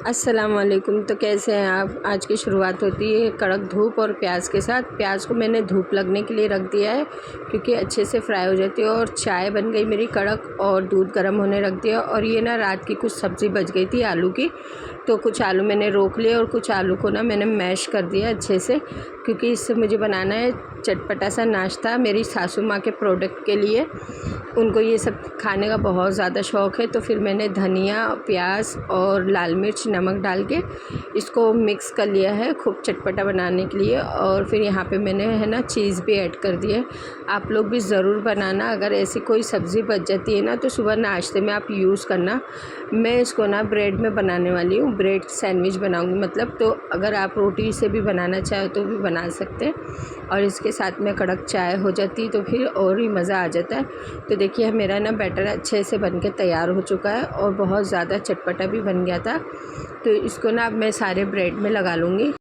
अस्सलाम वालेकुम। तो कैसे हैं आप। आज की शुरुआत होती है कड़क धूप और प्याज के साथ। प्याज को मैंने धूप लगने के लिए रख दिया है क्योंकि अच्छे से फ्राई हो जाती है। और चाय बन गई मेरी कड़क और दूध गर्म होने रख दिया। और ये ना रात की कुछ सब्ज़ी बच गई थी आलू की, तो कुछ आलू मैंने रोक लिए और कुछ आलू को ना मैंने मैश कर दिया अच्छे से, क्योंकि इससे मुझे बनाना है चटपटा सा नाश्ता मेरी सासू माँ के प्रोडक्ट के लिए। उनको ये सब खाने का बहुत ज़्यादा शौक़ है। तो फिर मैंने धनिया, प्याज और लाल मिर्च, नमक डाल के इसको मिक्स कर लिया है खूब चटपटा बनाने के लिए। और फिर यहाँ पे मैंने है ना चीज़ भी ऐड कर दी है। आप लोग भी ज़रूर बनाना। अगर ऐसी कोई सब्ज़ी बच जाती है ना तो सुबह नाश्ते में आप यूज़ करना। मैं इसको ना ब्रेड में बनाने वाली हूँ, ब्रेड सैंडविच बनाऊँगी मतलब। तो अगर आप रोटी से भी बनाना चाहो तो भी बना सकते हैं। और इसके साथ में कड़क चाय हो जाती तो फिर और ही मज़ा आ जाता है। तो देखिए मेरा ना बैटर अच्छे से बन के तैयार हो चुका है और बहुत ज़्यादा चटपटा भी बन गया था। तो इसको ना अब मैं सारे ब्रेड में लगा लूँगी।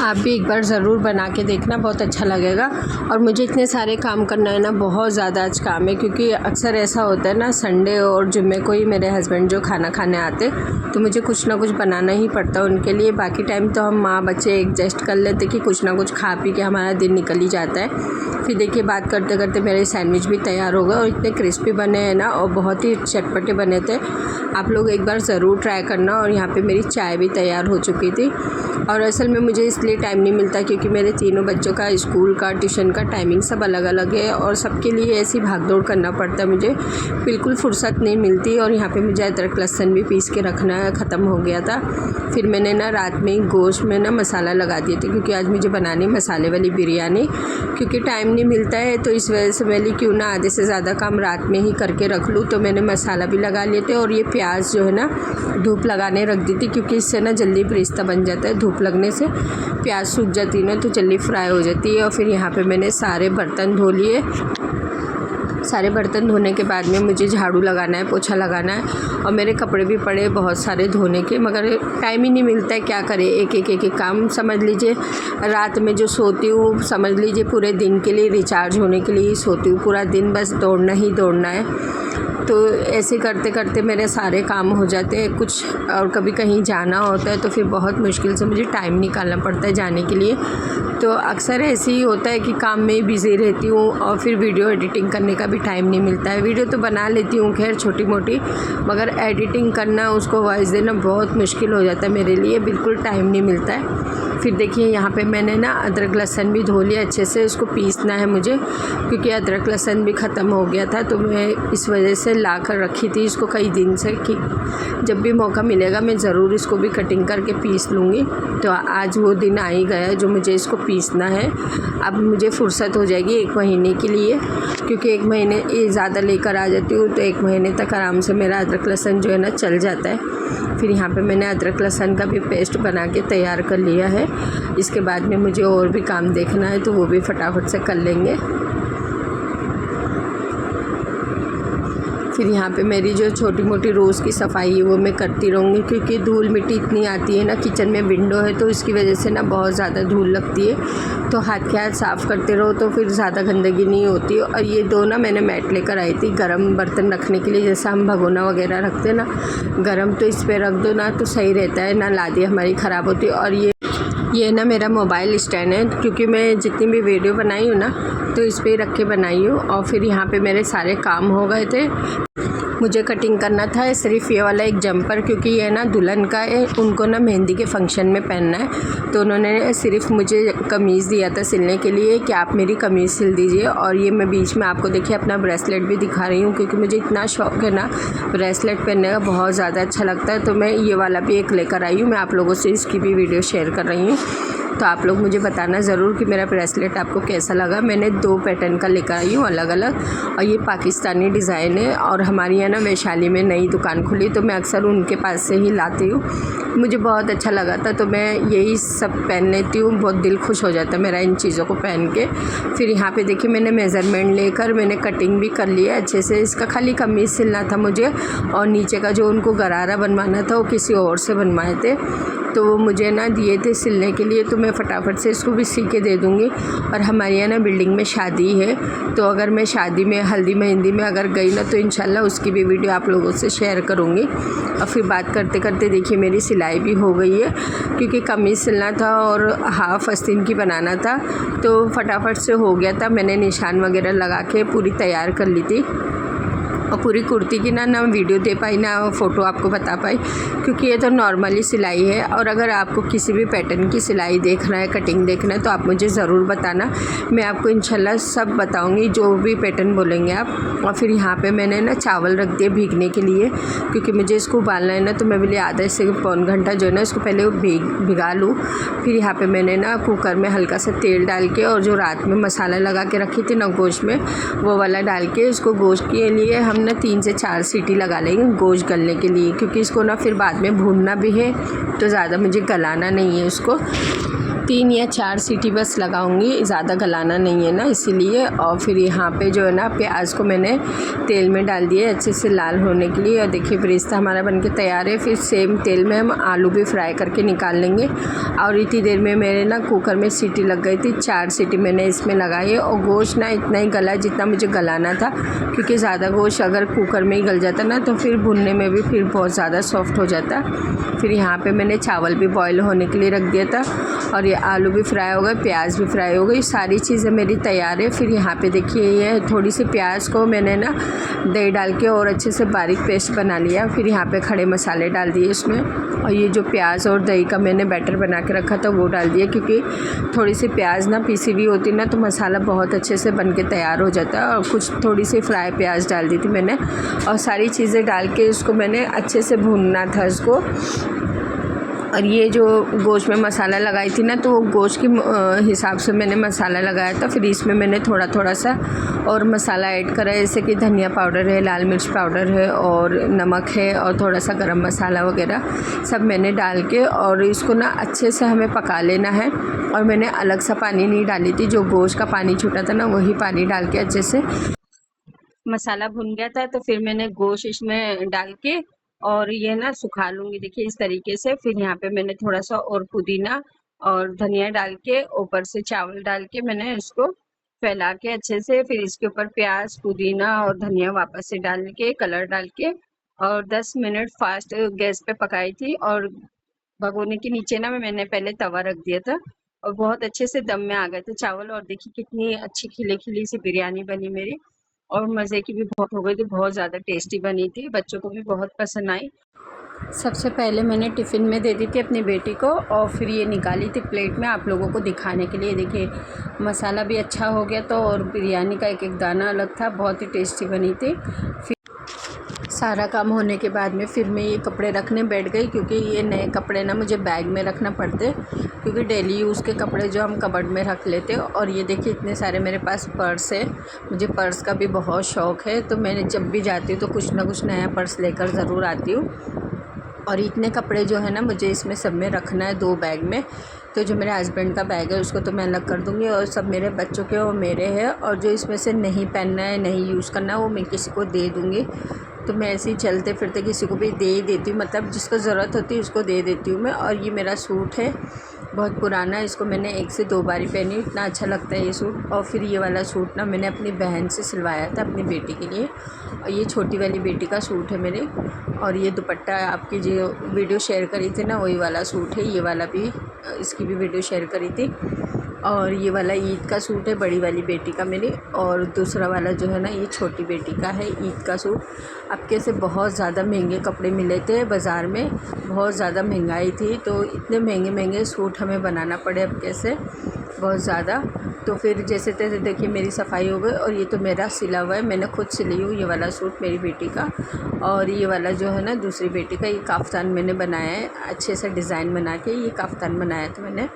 आप भी एक बार ज़रूर बना के देखना, बहुत अच्छा लगेगा। और मुझे इतने सारे काम करना है ना, बहुत ज़्यादा आज काम है, क्योंकि अक्सर ऐसा होता है ना संडे और जुम्मे को ही मेरे हस्बैंड जो खाना खाने आते तो मुझे कुछ ना कुछ बनाना ही पड़ता उनके लिए। बाकी टाइम तो हम माँ बच्चे एडजस्ट कर लेते कि कुछ ना कुछ खा पी के हमारा दिन निकल ही जाता है। फिर देखिए बात करते करते मेरे सैंडविच भी तैयार हो गए और इतने क्रिस्पी बने हैं ना और बहुत ही चटपटे बने थे। आप लोग एक बार ज़रूर ट्राई करना। और यहाँ पे मेरी चाय भी तैयार हो चुकी थी। और असल में मुझे इसलिए टाइम नहीं मिलता क्योंकि मेरे तीनों बच्चों का स्कूल का, ट्यूशन का टाइमिंग सब अलग अलग है और सबके लिए ऐसी भागदौड़ करना पड़ता है, मुझे बिल्कुल फुर्सत नहीं मिलती। और यहाँ पे मुझे अदरक लहसुन भी पीस के रखना ख़त्म हो गया था। फिर मैंने ना रात में गोश्त में ना मसाला लगा दिए थे, क्योंकि आज मुझे बनानी मसाले वाली बिरयानी। क्योंकि टाइम नहीं मिलता है तो इस वजह से मैंने क्यों ना आधे से ज़्यादा काम रात में ही करके रख लूँ। तो मैंने मसाला भी लगा लिए थे और ये प्याज जो है ना धूप लगाने रख दी थी, क्योंकि इससे ना जल्दी ब्रिस्ता बन जाता है। धूप लगने से प्याज सूख जाती है ना तो जल्दी फ्राई हो जाती है। और फिर यहाँ पे मैंने सारे बर्तन धो लिए। सारे बर्तन धोने के बाद में मुझे झाड़ू लगाना है, पोछा लगाना है। और मेरे कपड़े भी पड़े बहुत सारे धोने के, मगर टाइम ही नहीं मिलता है, क्या करें। एक एक काम समझ लीजिए। रात में जो सोती हूँ समझ लीजिए पूरे दिन के लिए रिचार्ज होने के लिए ही सोती हूँ। पूरा दिन बस दौड़ना ही दौड़ना है। तो ऐसे करते करते मेरे सारे काम हो जाते हैं कुछ। और कभी कहीं जाना होता है तो फिर बहुत मुश्किल से मुझे टाइम निकालना पड़ता है जाने के लिए। तो अक्सर ऐसे ही होता है कि काम में ही बिज़ी रहती हूँ और फिर वीडियो एडिटिंग करने का भी टाइम नहीं मिलता है। वीडियो तो बना लेती हूँ खैर छोटी मोटी, मगर एडिटिंग करना, उसको वॉइस देना बहुत मुश्किल हो जाता है मेरे लिए, बिल्कुल टाइम नहीं मिलता है। फिर देखिए यहाँ पे मैंने ना अदरक लहसुन भी धो लिया अच्छे से। इसको पीसना है मुझे, क्योंकि अदरक लहसुन भी ख़त्म हो गया था। तो मैं इस वजह से ला कर रखी थी इसको कई दिन से कि जब भी मौका मिलेगा मैं ज़रूर इसको भी कटिंग करके पीस लूँगी। तो आज वो दिन आ ही गया जो मुझे इसको पीसना है। अब मुझे फ़ुर्सत हो जाएगी 1 महीने के लिए, क्योंकि 1 महीने ये ज़्यादा लेकर आ जाती हूँ तो 1 महीने तक आराम से मेरा अदरक लहसुन जो है ना चल जाता है। फिर यहाँ पे मैंने अदरक लहसुन का भी पेस्ट बना के तैयार कर लिया है। इसके बाद में मुझे और भी काम देखना है तो वो भी फटाफट से कर लेंगे। फिर यहाँ पे मेरी जो छोटी मोटी रोज़ की सफाई है वो मैं करती रहूँगी, क्योंकि धूल मिट्टी इतनी आती है ना। किचन में विंडो है तो इसकी वजह से ना बहुत ज़्यादा धूल लगती है। तो हाथ के हाथ साफ़ करते रहो तो फिर ज़्यादा गंदगी नहीं होती। और ये 2 ना मैंने मैट लेकर आई थी गर्म बर्तन रखने के लिए, जैसा हम भगोना वगैरह रखते हैं ना गर्म, तो इस पर रख दो ना तो सही रहता है, ना लादी हमारी ख़राब होती है। और ये ना मेरा मोबाइल स्टैंड है, क्योंकि मैं जितनी भी वीडियो बनाई हूँ ना तो इस पे रख के बनाई हूँ। और फिर यहाँ पे मेरे सारे काम हो गए थे। मुझे कटिंग करना था सिर्फ ये वाला एक जंपर, क्योंकि ये ना दुल्हन का है, उनको ना मेहंदी के फंक्शन में पहनना है। तो उन्होंने सिर्फ मुझे कमीज़ दिया था सिलने के लिए कि आप मेरी कमीज़ सिल दीजिए। और ये मैं बीच में आपको देखिए अपना ब्रेसलेट भी दिखा रही हूँ, क्योंकि मुझे इतना शौक़ है ना ब्रेसलेट पहनने का, बहुत ज़्यादा अच्छा लगता है। तो मैं ये वाला भी एक लेकर आई हूँ। मैं आप लोगों से इसकी भी वीडियो शेयर कर रही हूँ। तो आप लोग मुझे बताना ज़रूर कि मेरा ब्रेसलेट आपको कैसा लगा। मैंने 2 पैटर्न का लेकर आई हूँ अलग अलग, और ये पाकिस्तानी डिज़ाइन है। और हमारी यहाँ ना वैशाली में नई दुकान खुली तो मैं अक्सर उनके पास से ही लाती हूँ। मुझे बहुत अच्छा लगा था तो मैं यही सब पहन लेती हूँ। बहुत दिल खुश हो जाता है मेरा इन चीज़ों को पहन के। फिर यहाँ पे देखिए मैंने मेज़रमेंट लेकर मैंने कटिंग भी कर लिया अच्छे से। इसका खाली कमीज़ सिलना था मुझे, और नीचे का जो उनको गरारा बनवाना था वो किसी और से बनवाए थे, तो वो मुझे ना दिए थे सिलने के लिए। तो मैं मैं फटाफट से इसको भी सी के दे दूँगी। और हमारे यहाँ ना बिल्डिंग में शादी है, तो अगर मैं शादी में हल्दी मेहंदी में अगर गई ना तो इंशाल्लाह उसकी भी वीडियो आप लोगों से शेयर करूँगी। और फिर बात करते करते देखिए मेरी सिलाई भी हो गई है, क्योंकि कमीज़ सिलना था और हाफ़ आस्तीन की बनाना था, तो फटाफट से हो गया था। मैंने निशान वगैरह लगा के पूरी तैयार कर ली थी। और पूरी कुर्ती की ना वीडियो दे पाई ना फ़ोटो आपको बता पाई, क्योंकि ये तो नॉर्मली सिलाई है। और अगर आपको किसी भी पैटर्न की सिलाई देखना है, कटिंग देखना है, तो आप मुझे ज़रूर बताना, मैं आपको इंशाल्लाह सब बताऊंगी, जो भी पैटर्न बोलेंगे आप। और फिर यहाँ पे मैंने ना चावल रख दिए भीगने के लिए, क्योंकि मुझे इसको उबालना है ना, तो मैं बोली आधा से पौन घंटा जो है ना इसको पहले भिगा लूँ। फिर यहाँ पर मैंने ना कुकर में हल्का सा तेल डाल के और जो रात में मसाला लगा के रखी थी ना गोश्त में, वो वाला डाल के इसको गोश्त के लिए हम ना 3 से 4 सीटी लगा लेंगे गोश्त गलने के लिए, क्योंकि इसको ना फिर बाद में भूनना भी है, तो ज़्यादा मुझे गलाना नहीं है इसको। 3 या 4 सीटी बस लगाऊंगी, ज़्यादा गलाना नहीं है ना, इसीलिए। और फिर यहाँ पे जो है ना प्याज को मैंने तेल में डाल दिए अच्छे से लाल होने के लिए। और देखिए ब्रेस्ता हमारा बनके तैयार है। फिर सेम तेल में हम आलू भी फ्राई करके निकाल लेंगे। और इतनी देर में मेरे ना कुकर में सीटी लग गई थी, 4 सीटी मैंने इसमें लगाई है। और गोश्त ना इतना ही गला जितना मुझे गलाना था, क्योंकि ज़्यादा गोश्त अगर कुकर में ही गल जाता ना तो फिर भुनने में भी फिर बहुत ज़्यादा सॉफ्ट हो जाता। फिर यहाँ पे मैंने चावल भी बॉईल होने के लिए रख दिया था, और ये आलू भी फ्राई हो गए, प्याज भी फ्राई हो गई, सारी चीज़ें मेरी तैयार है। फिर यहाँ पे देखिए ये थोड़ी सी प्याज को मैंने ना दही डाल के और अच्छे से बारीक पेस्ट बना लिया। फिर यहाँ पे खड़े मसाले डाल दिए इसमें, और ये जो प्याज और दही का मैंने बैटर बना के रखा था वो डाल दिया, क्योंकि थोड़ी सी प्याज ना पीसी हुई होती ना तो मसाला बहुत अच्छे से बन के तैयार हो जाता है। और कुछ थोड़ी सी फ्राई प्याज डाल दी थी मैंने, और सारी चीज़ें डाल के इसको मैंने अच्छे से भूनना था इसको। और ये जो गोश्त में मसाला लगाई थी ना, तो वो गोश्त के हिसाब से मैंने मसाला लगाया था। फिर इसमें मैंने थोड़ा थोड़ा सा और मसाला ऐड करा है, जैसे कि धनिया पाउडर है, लाल मिर्च पाउडर है, और नमक है, और थोड़ा सा गरम मसाला वगैरह सब मैंने डाल के, और इसको ना अच्छे से हमें पका लेना है। और मैंने अलग सा पानी नहीं डाली थी, जो गोश्त का पानी छूटा था ना वही पानी डाल के अच्छे से मसाला भुन गया था। तो फिर मैंने गोश्त इसमें डाल के और ये ना सुखा लूँगी, देखिए इस तरीके से। फिर यहाँ पे मैंने थोड़ा सा और पुदीना और धनिया डाल के ऊपर से चावल डाल के मैंने इसको फैला के अच्छे से, फिर इसके ऊपर प्याज पुदीना और धनिया वापस से डाल के कलर डाल के और 10 मिनट फास्ट गैस पे पकाई थी। और भगोने के नीचे ना मैंने पहले तवा रख दिया था, और बहुत अच्छे से दम में आ गए थे चावल। और देखिए कितनी अच्छी खिली खिली सी बिरयानी बनी मेरी, और मज़े की भी बहुत हो गई थी, बहुत ज़्यादा टेस्टी बनी थी, बच्चों को भी बहुत पसंद आई। सबसे पहले मैंने टिफ़िन में दे दी थी अपनी बेटी को, और फिर ये निकाली थी प्लेट में आप लोगों को दिखाने के लिए। देखिए मसाला भी अच्छा हो गया तो, और बिरयानी का एक एक दाना अलग था, बहुत ही टेस्टी बनी थी। फिर सारा काम होने के बाद में फिर मैं ये कपड़े रखने बैठ गई, क्योंकि ये नए कपड़े ना मुझे बैग में रखना पड़ते, क्योंकि डेली यूज़ के कपड़े जो हम कबर्ड में रख लेते। और ये देखिए इतने सारे मेरे पास पर्स है, मुझे पर्स का भी बहुत शौक़ है, तो मैंने जब भी जाती हूँ तो कुछ ना कुछ नया पर्स लेकर ज़रूर आती हूँ। और इतने कपड़े जो है ना मुझे इसमें सब में रखना है 2 बैग में। तो जो मेरे हस्बैंड का बैग है उसको तो मैं अलग कर दूँगी, और सब मेरे बच्चों के और मेरे हैं, और जो इसमें से नहीं पहनना है नहीं यूज़ करना है वो मैं किसी को दे दूँगी। तो मैं ऐसे ही चलते फिरते किसी को भी दे ही देती हूँ, मतलब जिसको ज़रूरत होती है उसको दे देती हूँ मैं। और ये मेरा सूट है, बहुत पुराना है, इसको मैंने 1 से 2 बार ही पहनी, इतना अच्छा लगता है ये सूट। और फिर ये वाला सूट ना मैंने अपनी बहन से सिलवाया था अपनी बेटी के लिए, और ये छोटी वाली बेटी का सूट है मेरे। और ये दुपट्टा आपकी जो वीडियो शेयर करी थी ना वही वाला सूट है, ये वाला भी इसकी भी वीडियो शेयर करी थी। और ये वाला ईद का सूट है बड़ी वाली बेटी का मेरी, और दूसरा वाला जो है ना ये छोटी बेटी का है ईद का सूट। अब कैसे बहुत ज़्यादा महंगे कपड़े मिले थे बाज़ार में, बहुत ज़्यादा महंगाई थी, तो इतने महंगे महंगे सूट हमें बनाना पड़े अब कैसे, बहुत ज़्यादा। तो फिर जैसे तैसे देखिए मेरी सफाई हो गई, और ये तो मेरा सिला हुआ है, मैंने खुद सिली हूँ ये वाला सूट मेरी बेटी का। और ये वाला जो है ना दूसरी बेटी का, ये काफ्तान मैंने बनाया है अच्छे से डिज़ाइन बना के, ये काफ्तान बनाया था मैंने।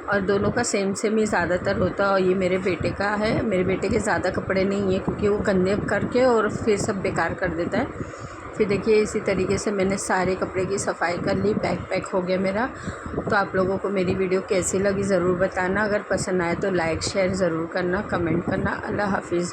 और दोनों का सेम सेम ही ज़्यादातर होता है, और ये मेरे बेटे का है। मेरे बेटे के ज़्यादा कपड़े नहीं हैं, क्योंकि वो गंदे करके और फिर सब बेकार कर देता है। फिर देखिए इसी तरीके से मैंने सारे कपड़े की सफाई कर ली, बैग पैक हो गया मेरा। तो आप लोगों को मेरी वीडियो कैसी लगी ज़रूर बताना, अगर पसंद आए तो लाइक शेयर ज़रूर करना, कमेंट करना। अल्लाह हाफिज़।